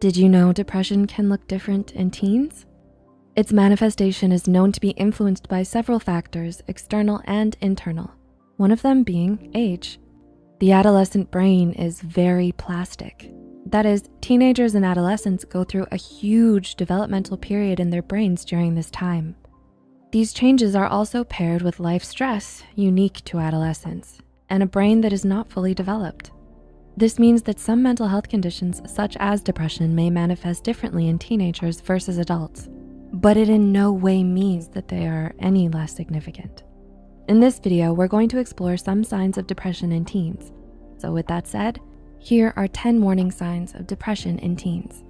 Did you know depression can look different in teens? Its manifestation is known to be influenced by several factors, external and internal, one of them being age. The adolescent brain is very plastic. That is, teenagers and adolescents go through a huge developmental period in their brains during this time. These changes are also paired with life stress unique to adolescence and a brain that is not fully developed. This means that some mental health conditions, such as depression, may manifest differently in teenagers versus adults, but it in no way means that they are any less significant. In this video, we're going to explore some signs of depression in teens. So with that said, here are 10 warning signs of depression in teens.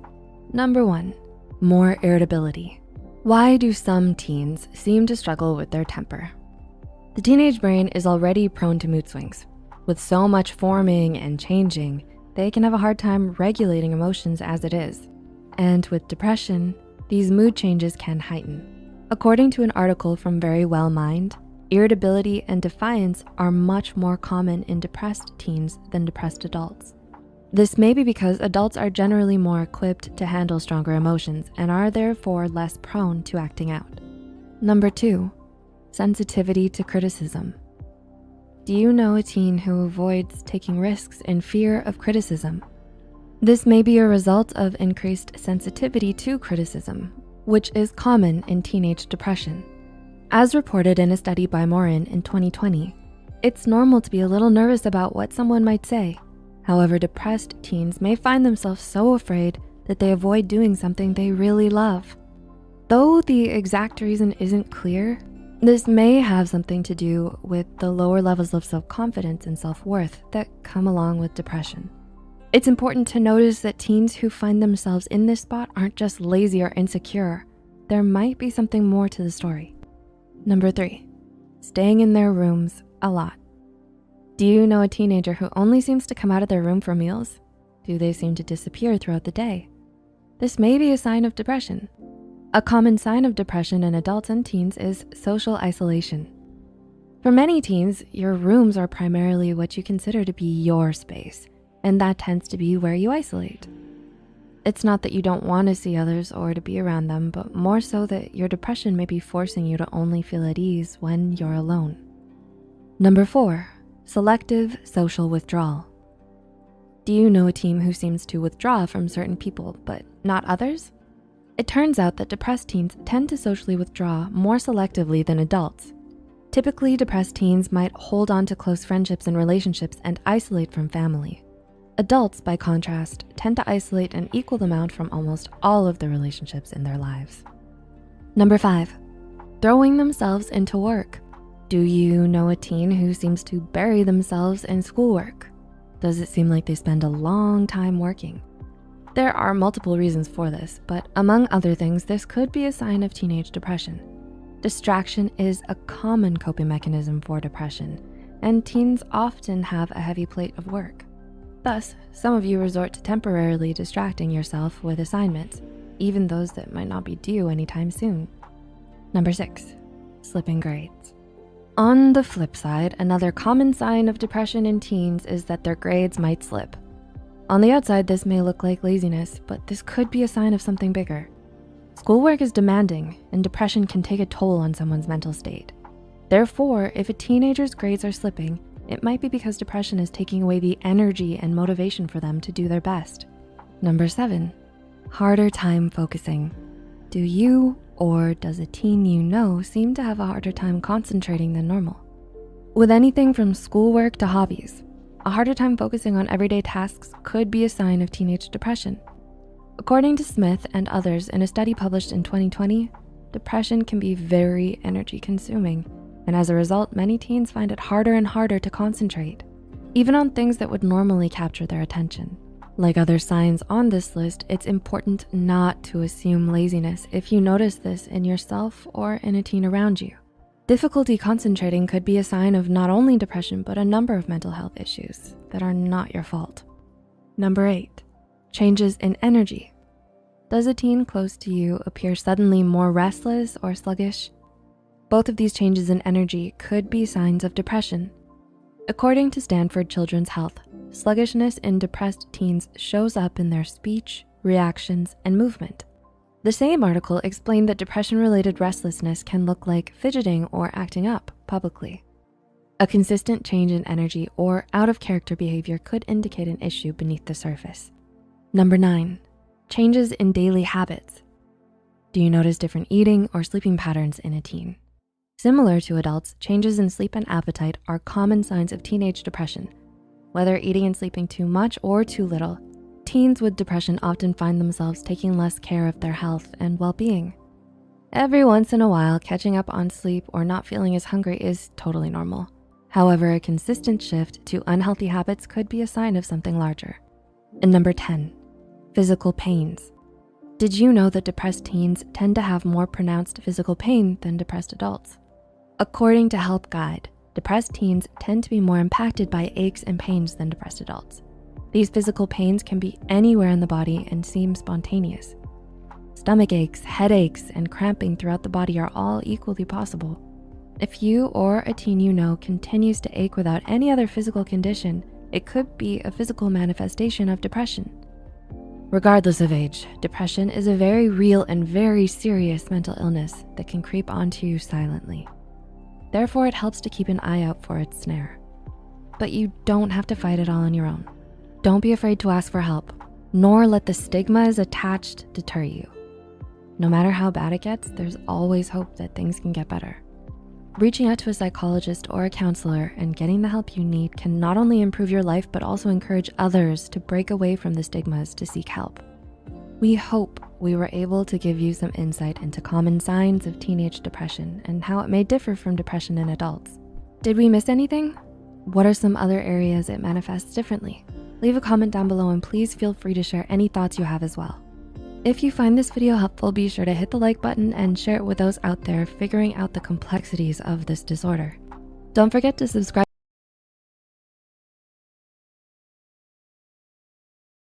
Number 1, more irritability. Why do some teens seem to struggle with their temper? The teenage brain is already prone to mood swings. With so much forming and changing, they can have a hard time regulating emotions as it is. And with depression, these mood changes can heighten. According to an article from Verywell Mind, irritability and defiance are much more common in depressed teens than depressed adults. This may be because adults are generally more equipped to handle stronger emotions and are therefore less prone to acting out. Number 2, sensitivity to criticism. Do you know a teen who avoids taking risks in fear of criticism? This may be a result of increased sensitivity to criticism, which is common in teenage depression. As reported in a study by Morin in 2020, it's normal to be a little nervous about what someone might say. However, depressed teens may find themselves so afraid that they avoid doing something they really love. Though the exact reason isn't clear, this may have something to do with the lower levels of self-confidence and self-worth that come along with depression. It's important to notice that teens who find themselves in this spot aren't just lazy or insecure. There might be something more to the story. Number 3, staying in their rooms a lot. Do you know a teenager who only seems to come out of their room for meals? Do they seem to disappear throughout the day? This may be a sign of depression. A common sign of depression in adults and teens is social isolation. For many teens, your rooms are primarily what you consider to be your space, and that tends to be where you isolate. It's not that you don't want to see others or to be around them, but more so that your depression may be forcing you to only feel at ease when you're alone. Number 4, selective social withdrawal. Do you know a teen who seems to withdraw from certain people, but not others? It turns out that depressed teens tend to socially withdraw more selectively than adults. Typically, depressed teens might hold on to close friendships and relationships and isolate from family. Adults, by contrast, tend to isolate an equal amount from almost all of the relationships in their lives. Number 5, throwing themselves into work. Do you know a teen who seems to bury themselves in schoolwork? Does it seem like they spend a long time working? There are multiple reasons for this, but among other things, this could be a sign of teenage depression. Distraction is a common coping mechanism for depression, and teens often have a heavy plate of work. Thus, some of you resort to temporarily distracting yourself with assignments, even those that might not be due anytime soon. Number 6, slipping grades. On the flip side, another common sign of depression in teens is that their grades might slip. On the outside, this may look like laziness, but this could be a sign of something bigger. Schoolwork is demanding, and depression can take a toll on someone's mental state. Therefore, if a teenager's grades are slipping, it might be because depression is taking away the energy and motivation for them to do their best. Number 7, harder time focusing. Do you or does a teen you know seem to have a harder time concentrating than normal? With anything from schoolwork to hobbies, a harder time focusing on everyday tasks could be a sign of teenage depression. According to Smith and others in a study published in 2020, depression can be very energy consuming, and as a result, many teens find it harder and harder to concentrate, even on things that would normally capture their attention. Like other signs on this list, it's important not to assume laziness if you notice this in yourself or in a teen around you. Difficulty concentrating could be a sign of not only depression, but a number of mental health issues that are not your fault. Number 8, changes in energy. Does a teen close to you appear suddenly more restless or sluggish? Both of these changes in energy could be signs of depression. According to Stanford Children's Health, sluggishness in depressed teens shows up in their speech, reactions, and movement. The same article explained that depression-related restlessness can look like fidgeting or acting up publicly. A consistent change in energy or out-of-character behavior could indicate an issue beneath the surface. Number 9, changes in daily habits. Do you notice different eating or sleeping patterns in a teen? Similar to adults, changes in sleep and appetite are common signs of teenage depression. Whether eating and sleeping too much or too little, teens with depression often find themselves taking less care of their health and well-being. Every once in a while, catching up on sleep or not feeling as hungry is totally normal. However, a consistent shift to unhealthy habits could be a sign of something larger. And number 10, physical pains. Did you know that depressed teens tend to have more pronounced physical pain than depressed adults? According to Help Guide, depressed teens tend to be more impacted by aches and pains than depressed adults. These physical pains can be anywhere in the body and seem spontaneous. Stomach aches, headaches, and cramping throughout the body are all equally possible. If you or a teen you know continues to ache without any other physical condition, it could be a physical manifestation of depression. Regardless of age, depression is a very real and very serious mental illness that can creep onto you silently. Therefore, it helps to keep an eye out for its snare. But you don't have to fight it all on your own. Don't be afraid to ask for help, nor let the stigmas attached deter you. No matter how bad it gets, there's always hope that things can get better. Reaching out to a psychologist or a counselor and getting the help you need can not only improve your life, but also encourage others to break away from the stigmas to seek help. We hope we were able to give you some insight into common signs of teenage depression and how it may differ from depression in adults. Did we miss anything? What are some other areas it manifests differently? Leave a comment down below and please feel free to share any thoughts you have as well. If you find this video helpful, be sure to hit the like button and share it with those out there figuring out the complexities of this disorder. Don't forget to subscribe